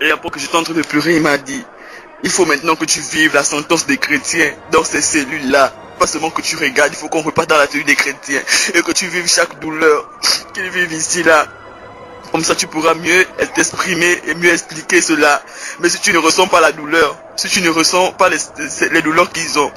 Et après que j'étais en train de pleurer, il m'a dit, il faut maintenant que tu vives la sentence des chrétiens dans ces cellules-là. Pas seulement que tu regardes, il faut qu'on reparte dans la tenue des chrétiens. Et que tu vives chaque douleur qu'ils vivent ici, là. Comme ça, tu pourras mieux t'exprimer et mieux expliquer cela. Mais si tu ne ressens pas la douleur, si tu ne ressens pas les douleurs qu'ils ont,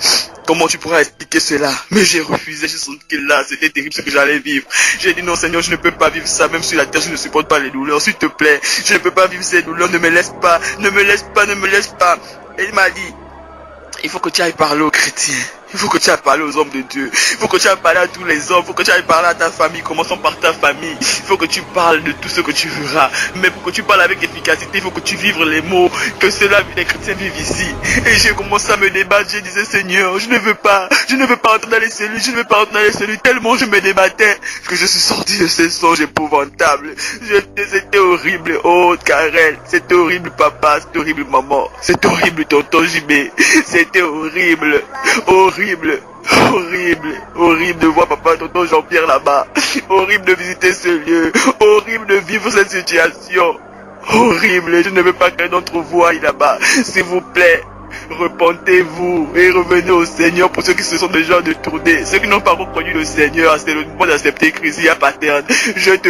comment tu pourras expliquer cela? Mais j'ai refusé, j'ai senti que là, c'était terrible ce que j'allais vivre. J'ai dit non Seigneur, je ne peux pas vivre ça, même sur la terre, je ne supporte pas les douleurs. S'il te plaît, je ne peux pas vivre ces douleurs, ne me laisse pas, ne me laisse pas, ne me laisse pas. Et il m'a dit, il faut que tu ailles parler aux chrétiens. Il faut que tu ailles parler aux hommes de Dieu. Il faut que tu ailles parler à tous les hommes. Il faut que tu ailles parler à ta famille. Commençons par ta famille. Il faut que tu parles de tout ce que tu verras. Mais pour que tu parles avec efficacité, il faut que tu vives les mots que ceux-là, les chrétiens vivent ici. Et j'ai commencé à me débattre. Je disais, Seigneur, je ne veux pas entrer dans les cellules. Je ne veux pas entrer dans les cellules. Tellement je me débattais que je suis sorti de ce songe épouvantable. C'était horrible. Oh, Karel. C'était horrible, papa. C'était horrible, maman. C'était horrible, tonton JB. C'était horrible. Horrible, horrible, horrible de voir papa, tonton Jean-Pierre là-bas. Horrible de visiter ce lieu. Horrible de vivre cette situation. Horrible, je ne veux pas qu'un d'entre vous aille là-bas. S'il vous plaît, repentez-vous et revenez au Seigneur pour ceux qui se sont déjà détournés. Ceux qui n'ont pas reconnu le Seigneur, c'est le moment d'accepter Christ, paterne. Je te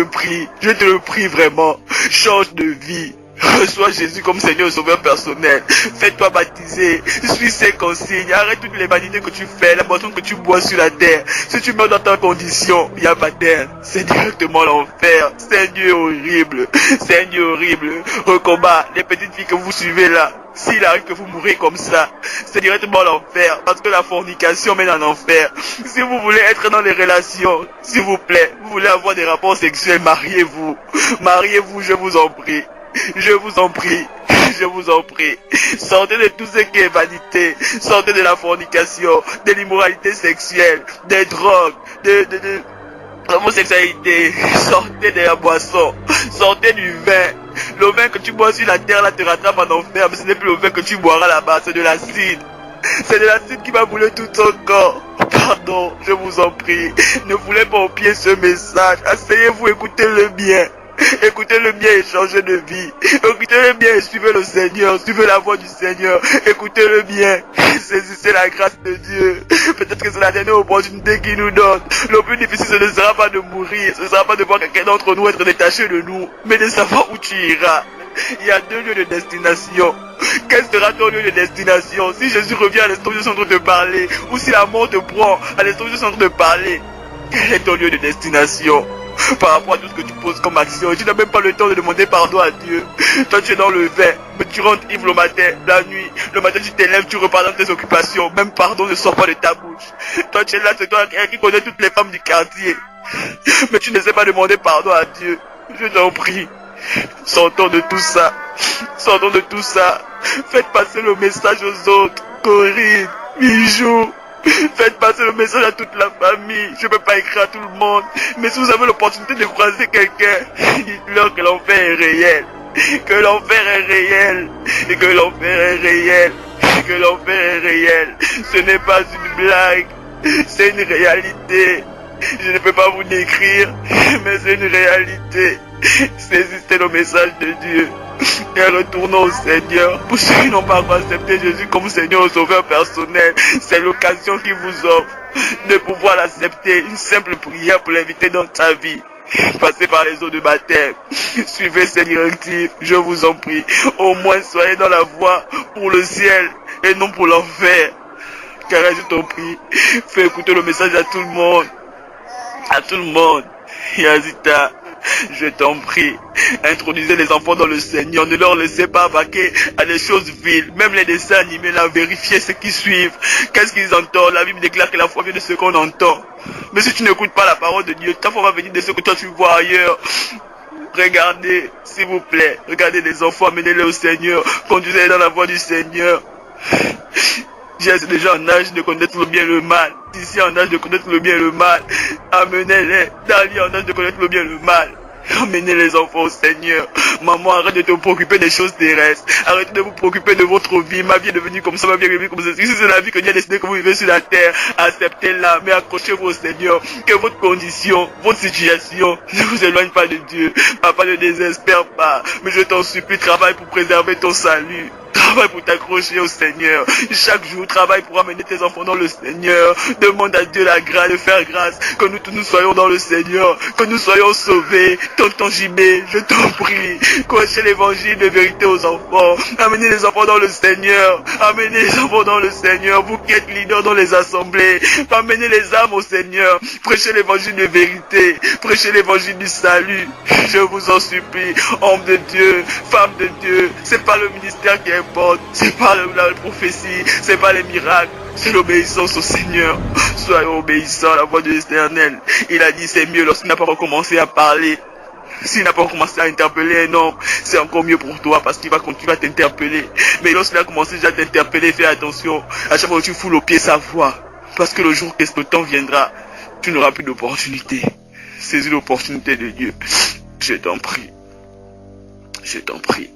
le prie vraiment. Change de vie. Reçois Jésus comme Seigneur et Sauveur personnel. Fais-toi baptiser. Suis ses consignes. Arrête toutes les vanités que tu fais, la boisson que tu bois sur la terre. Si tu meurs dans ta condition, il y a pas terre. C'est directement l'enfer. C'est un Dieu horrible. C'est un Dieu horrible. Recombat, les petites filles que vous suivez là. S'il arrive que vous mourrez comme ça, c'est directement l'enfer. Parce que la fornication mène en enfer. Si vous voulez être dans les relations, s'il vous plaît, vous voulez avoir des rapports sexuels, mariez-vous. Mariez-vous, je vous en prie. Je vous en prie, je vous en prie. Sortez de tout ce qui est vanité. Sortez de la fornication, de l'immoralité sexuelle, des drogues, de l'homosexualité. Sortez de la boisson. Sortez du vin. Le vin que tu bois sur la terre là te rattrape en enfer. Mais ce n'est plus le vin que tu boiras là-bas, c'est de l'acide. C'est de l'acide qui va brûler tout ton corps. Pardon, je vous en prie. Ne voulez pas oublier ce message. Asseyez-vous, écoutez-le bien. Écoutez-le bien et changez de vie. Écoutez-le bien et suivez le Seigneur. Suivez la voix du Seigneur. Écoutez-le bien. Saisissez la grâce de Dieu. Peut-être que c'est la dernière opportunité qu'il nous donne. Le plus difficile, ce ne sera pas de mourir. Ce ne sera pas de voir quelqu'un d'entre nous être détaché de nous. Mais de savoir où tu iras. Il y a 2 lieux de destination. Quel sera ton lieu de destination? Si Jésus revient à l'instant où je suis en train de parler, ou si la mort te prend à l'instant où je suis en train de parler, quel est ton lieu de destination? Par rapport à tout ce que tu poses comme action, tu n'as même pas le temps de demander pardon à Dieu. Toi tu es dans le vin, mais tu rentres ivre le matin, la nuit. Le matin tu t'élèves, tu repars dans tes occupations. Même pardon ne sort pas de ta bouche. Toi tu es là, c'est toi qui connais toutes les femmes du quartier. Mais tu ne sais pas demander pardon à Dieu. Je t'en prie. Sortons de tout ça. Sortons de tout ça. Faites passer le message aux autres. Corinne, Bijou. Faites passer le message à toute la famille. Je ne peux pas écrire à tout le monde. Mais si vous avez l'opportunité de croiser quelqu'un, dites-leur que l'enfer est réel. Que l'enfer est réel. Et que l'enfer est réel. Et que l'enfer est réel. Ce n'est pas une blague. C'est une réalité. Je ne peux pas vous décrire, mais c'est une réalité. Saisissez le message de Dieu. Et retournons au Seigneur. Pour ceux qui n'ont pas encore accepté Jésus comme Seigneur et Sauveur personnel, c'est l'occasion qui vous offre de pouvoir l'accepter. Une simple prière pour l'inviter dans ta vie. Passez par les eaux de baptême. Suivez ces directives, je vous en prie. Au moins soyez dans la voie pour le ciel et non pour l'enfer. Car je t'en prie, fais écouter le message à tout le monde. À tout le monde. Yazita, je t'en prie, introduisez les enfants dans le Seigneur, ne leur laissez pas vaquer à des choses viles, même les dessins animés, là, vérifiez ce qu'ils suivent, qu'est-ce qu'ils entendent. La Bible déclare que la foi vient de ce qu'on entend. Mais si tu n'écoutes pas la parole de Dieu, ta foi va venir de ce que toi tu vois ailleurs. Regardez, s'il vous plaît, regardez les enfants, amenez-les au Seigneur, conduisez-les dans la voie du Seigneur. J'ai déjà en âge de connaître le bien et le mal. Ici en âge de connaître le bien et le mal. Amenez-les. Dali en âge de connaître le bien et le mal. Amenez les enfants au Seigneur. Maman, arrête de te préoccuper des choses terrestres. Arrêtez de vous préoccuper de votre vie. Ma vie est devenue comme ça, ma vie est devenue comme ça. Si c'est la vie que Dieu a décidé que vous vivez sur la terre, acceptez-la, mais accrochez-vous au Seigneur. Que votre condition, votre situation ne vous éloigne pas de Dieu. Papa, ne désespère pas. Mais je t'en supplie, travaille pour préserver ton salut. Travaille pour t'accrocher au Seigneur. Chaque jour, travaille pour amener tes enfants dans le Seigneur. Demande à Dieu la grâce de faire grâce. Que nous tous nous soyons dans le Seigneur. Que nous soyons sauvés. Tonton Jimé, je t'en prie. Coachez l'évangile de vérité aux enfants. Amenez les enfants dans le Seigneur. Amenez les enfants dans le Seigneur. Vous qui êtes leaders dans les assemblées. Amenez les âmes au Seigneur. Prêchez l'évangile de vérité. Prêchez l'évangile du salut. Je vous en supplie. Homme de Dieu, femme de Dieu. C'est pas le ministère qui importe. C'est pas la prophétie. C'est pas les miracles. C'est l'obéissance au Seigneur. Soyons obéissants à la voix de l'Éternel. Il a dit c'est mieux lorsqu'il n'a pas recommencé à parler. S'il n'a pas commencé à interpeller un homme, c'est encore mieux pour toi parce qu'il va continuer à t'interpeller. Mais lorsqu'il a commencé déjà à t'interpeller, fais attention. À chaque fois que tu foules au pied sa voix. Parce que le jour que le temps viendra, tu n'auras plus d'opportunité. Saisis l'opportunité de Dieu. Je t'en prie. Je t'en prie.